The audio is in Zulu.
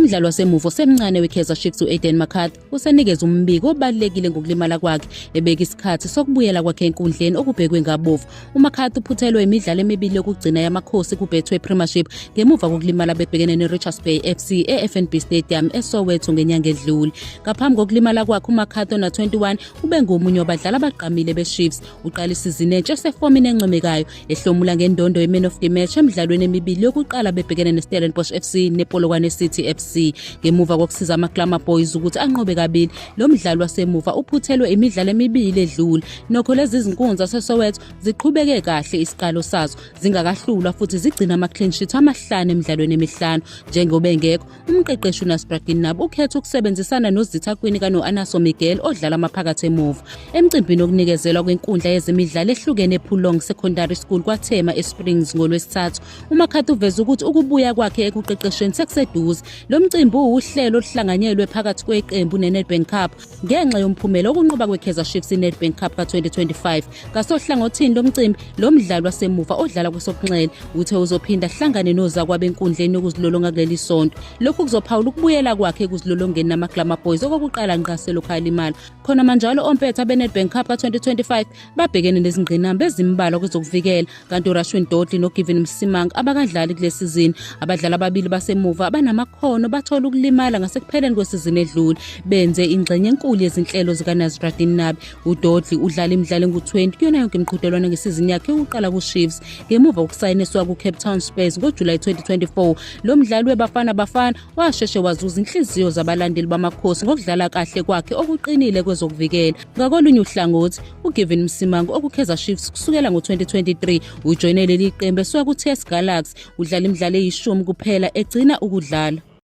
Umdlali wasemuva osemncane weKaizer Chiefs uAiden McCarthy usenikeza umbiko obalulekile ngokulimala kwakhe, ebeka isikhathi sokubuyela kwakhe enkundleni okubhekwe ngabovu. uMcCarthy uphuthelwe imidlalo emibili yokugcina yamakhosi kuBetway Premiership ngemuva kokulimala bebhekene neRichards Bay FC eFNB Stadium eSoweto ngenyanga edlule. Ngaphambi kokulimala kwakhe, uMcCarthy ona-21 ube ngomunye wabadlali abaqamile beChiefs. Uqala isizini entsha esefomini encomekayo, ehlomula ngendondo ye-Man of the Match emidlalweni emibili yokuqala bebhekene neStellenbosch FC nePolokwane City FC. Ngemuva kokusiza amaKlama Boys ukuthi anqobe kabili, lo mdlali wasemuva uphuthelwe imidlalo emibili edlule. Nokho lezi zinkunzi zaseSoweto ziqhubeke kahle isiqalo sazo, zingakahlulwa futhi zigcina ama-clean sheet amahlanu emidlalweni emihlanu. Njengoba engekho, umqeqeshi uNasbragin nabo ukhetha ukusebenzisana nozithakwini kano-Anaso Miguel odlala amaphakathi emuva. Emcimbini wokunikezelwa kwenkundla yezemidlalo ehlukene ePhulong Secondary School kwaThema eSprings ngoLwesithathu, uMcCarthy uveze ukuthi ukubuya kwakhe ekuqeqeshweni sekuseduze. Lo mcimbi uhlelo oluhlanganyelwe phakathi kweqembu neNedbank Cup ngenxa yomphumela okunqoba kweKaizer Chiefs iNedbank Cup ka-2025. Ngasohlangothini lomcimbi, lo mdlali wasemuva odlala kwesokunxele uthe uzophinda ahlangane nozakwabo enkundleni yokuzilolonga kuleli sonto. Lokhu kuzophawula ukubuyela kwakhe ekuzilolongeni namaKlama Boys okokuqala ngqa selokhu alimala. Khona manjalo ompetha beNedbank Cup ka-2025 babhekene nezingqinamba ezimbalwa kwezokuvikela, kanti uRashwin Dodley noGiven Msimanga abakadlali kule sizini. Abadlali ababili basemuva abanamakhono bathola ukulimala ngasekupheleni kwesizini edlule, benze ingxenye enkulu yezinhlelo zikaNasbragin Nabi. UDodley udlala imidlalo engu-20 kuyona yonke imiqhudelwano ngesizini yakhe yokuqala kuChiefs ngemuva kokusayiniswa kuCape Town Spurs ngoJulayi 2024. Lo mdlali weBafana Bafana washeshe wazuza inhliziyo zabalandeli bamakhosi ngokudlala kahle kwakhe okuqinile kwezokuvikela. Ngakolunye uhlangothi, uGiven Msimanga okuKaizer Chiefs kusukela ngo-2023 ujoyine leli qembu esuka kuTS Galaxy, udlala imidlalo eyishumi kuphela egcina ukudlala.